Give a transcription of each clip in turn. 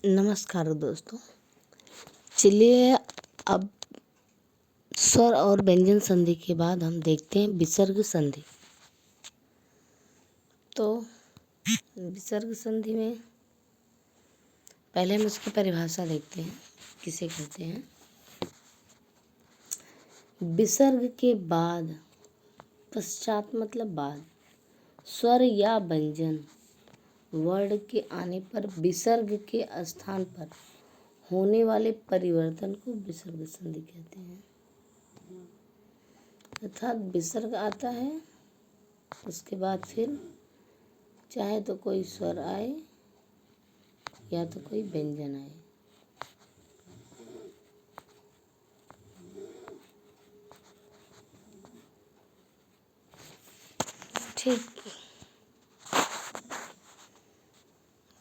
नमस्कार दोस्तों। चलिए अब स्वर और व्यंजन संधि के बाद हम देखते हैं विसर्ग संधि। तो विसर्ग संधि में पहले हम इसकी परिभाषा देखते हैं, किसे कहते हैं। विसर्ग के बाद, पश्चात मतलब बाद, स्वर या व्यंजन वर्ण के आने पर विसर्ग के स्थान पर होने वाले परिवर्तन को विसर्ग संधि कहते हैं। अर्थात विसर्ग आता है, उसके बाद फिर चाहे तो कोई स्वर आए या तो कोई व्यंजन आए। ठीक,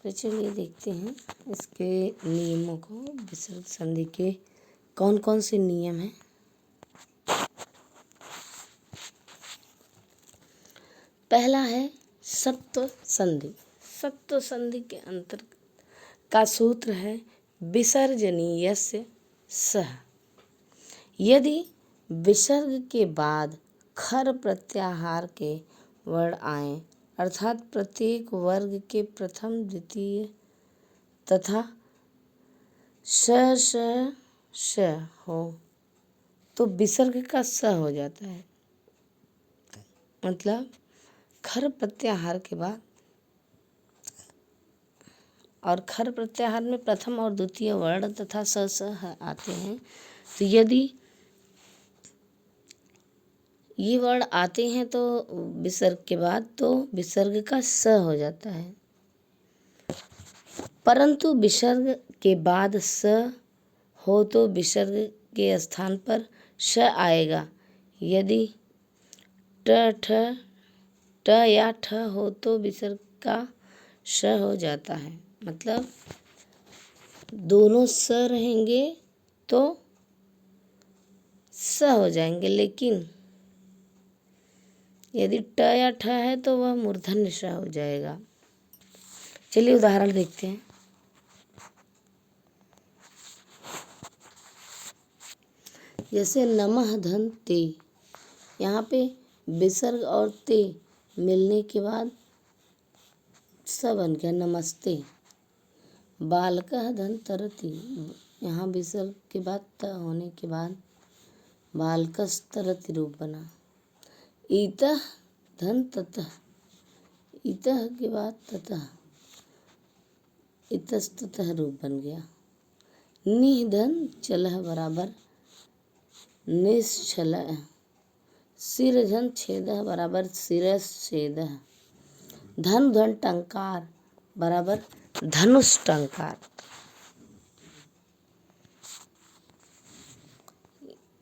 तो चलिए देखते हैं इसके नियमों को। विसर्ग संधि के कौन कौन से नियम हैं। पहला है सत्व संधि। सत्व संधि के अंतर्गत का सूत्र है विसर्जनीयस्य सः। यदि विसर्ग के बाद खर प्रत्याहार के वर्ण आए, अर्थात प्रत्येक वर्ग के प्रथम द्वितीय तथा श हो तो विसर्ग का स हो जाता है। मतलब खर प्रत्याहार के बाद, और खर प्रत्याहार में प्रथम और द्वितीय वर्ण तथा स आते हैं। तो यदि ये वर्ण आते हैं तो विसर्ग के बाद, तो विसर्ग का स हो जाता है। परंतु विसर्ग के बाद स हो तो विसर्ग के स्थान पर श आएगा। यदि ट या ठ हो तो विसर्ग का श हो जाता है। मतलब दोनों स रहेंगे तो स हो जाएंगे, लेकिन यदि ट या ठ है तो वह मूर्धन्य श हो जाएगा। चलिए उदाहरण देखते हैं। जैसे नमः धन ते, यहाँ पे विसर्ग और ते मिलने के बाद स बन गया नमस्ते। बालकः धन तरति, यहाँ विसर्ग के बाद त होने के बाद बालकस्तरति रूप बना। इतः धन ततः, इतः के बाद ततः इतस्ततः रूप बन गया। निः धन चलः बराबर निश्चलः। सिर धन छेदः बराबर शिरश्छेदः। धनु धन टंकार बराबर धनुष टंकार।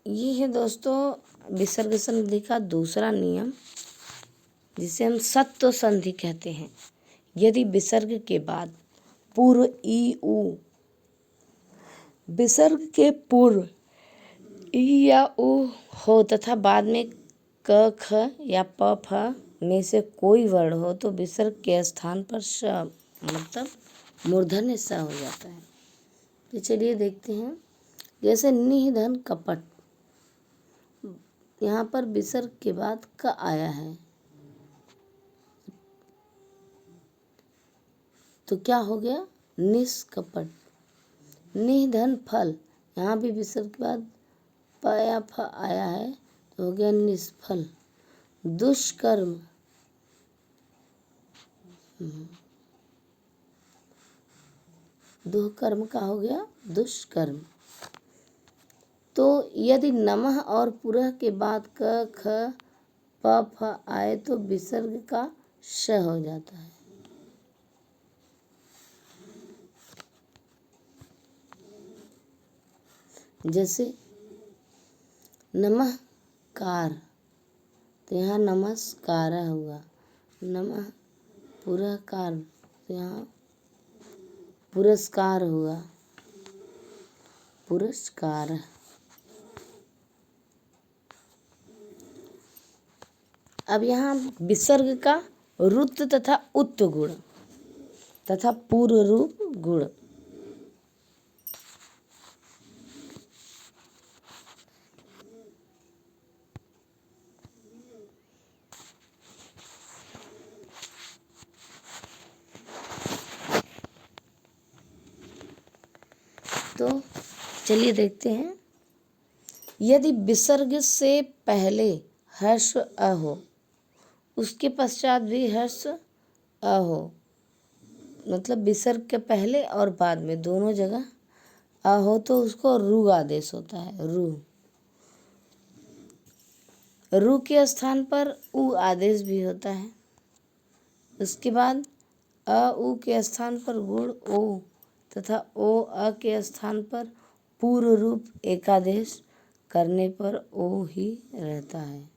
ये है दोस्तों विसर्ग संधि का दूसरा नियम, जिसे हम सत्व संधि कहते हैं। यदि विसर्ग के बाद पूर्व ई उ, विसर्ग के पूर्व ई या उ हो तथा बाद में क ख या प फ में से कोई वर्ण हो तो विसर्ग के स्थान पर श मतलब मूर्धन्य स हो जाता है। तो चलिए देखते हैं। जैसे निः धन कपट, यहाँ पर विसर्ग के बाद क आया है तो क्या हो गया निष्कपट। निः धन फल, यहाँ भी विसर्ग के बाद प या फ आया है तो हो गया निष्फल। दुष्कर्म, दुष्कर्म का हो गया दुष्कर्म। तो यदि नमः और पुरः के बाद क ख प फ आए तो विसर्ग का श हो जाता है। जैसे नमःकार, तो यहाँ नमस्कार हुआ। नमः पुरःकार, तो यहाँ पुरस्कार हुआ, पुरस्कार। अब यहाँ विसर्ग का रुत तथा उत्त गुण तथा पूर्व रूप गुण तो चलिए देखते हैं। यदि विसर्ग से पहले हर्ष अ हो, उसके पश्चात भी हर्ष अ हो, मतलब विसर्ग के पहले और बाद में दोनों जगह अ हो तो उसको रु आदेश होता है। रु के स्थान पर उ आदेश भी होता है। उसके बाद अ उ के स्थान पर गुण ओ तथा ओ अ के स्थान पर पूर्व रूप एकादेश करने पर ओ ही रहता है।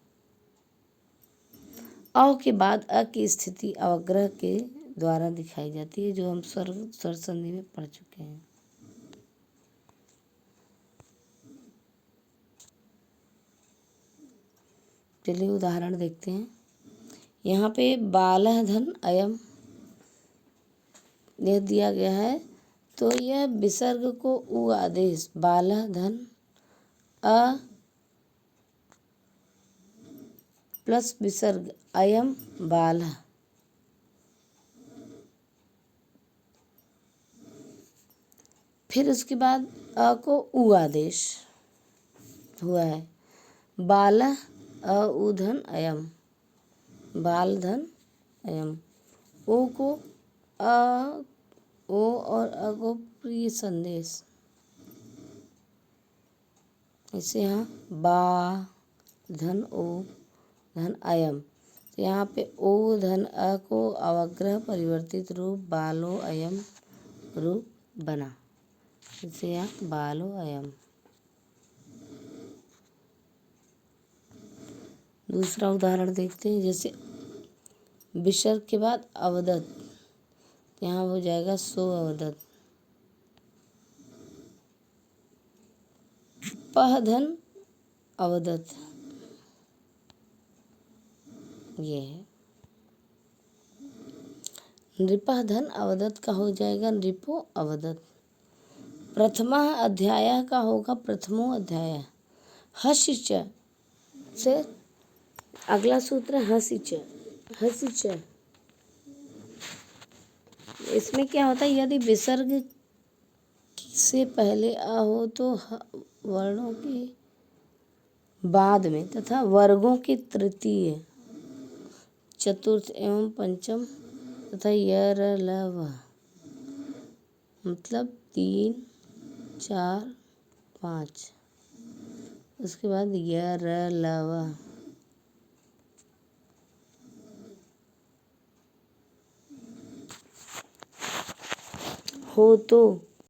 अ के बाद अ की स्थिति अवग्रह के द्वारा दिखाई जाती है, जो हम स्वर संधि में पढ़ चुके हैं। चलिए उदाहरण देखते हैं। यहाँ पे बालः धन अयम यह दिया गया है, तो यह विसर्ग को उ आदेश बालः धन अ प्लस विसर्ग अयम बालः, फिर उसके बाद अ को उ आदेश हुआ है। बालः अ उ धन अयम, बाल धन अयम। ओ को अ, ओ और अ को प्रिय संदेश, इसे यहाँ बा धन ओ धन अयम। तो यहाँ पे ओ धन अ को अवग्रह परिवर्तित रूप बालो अयम रूप बना, इसे यहाँ बालो अयम। दूसरा उदाहरण देखते हैं। जैसे विसर्ग के बाद अवदत, यहाँ हो जाएगा सो अवदत। पह धन अवदत, ये है। नृपः धन अवदत का हो जाएगा नृपो अवदत। प्रथमा अध्याय का होगा प्रथमो अध्याय। हसिच से अगला सूत्र हसिच, हसिच। इसमें क्या होता है, यदि विसर्ग से पहले अ हो तो वर्णों के बाद में तथा वर्गों की तृतीय, चतुर्थ एवं पंचम तथा यर ल व, मतलब 3, 4, 5, उसके बाद यर ल व, हो तो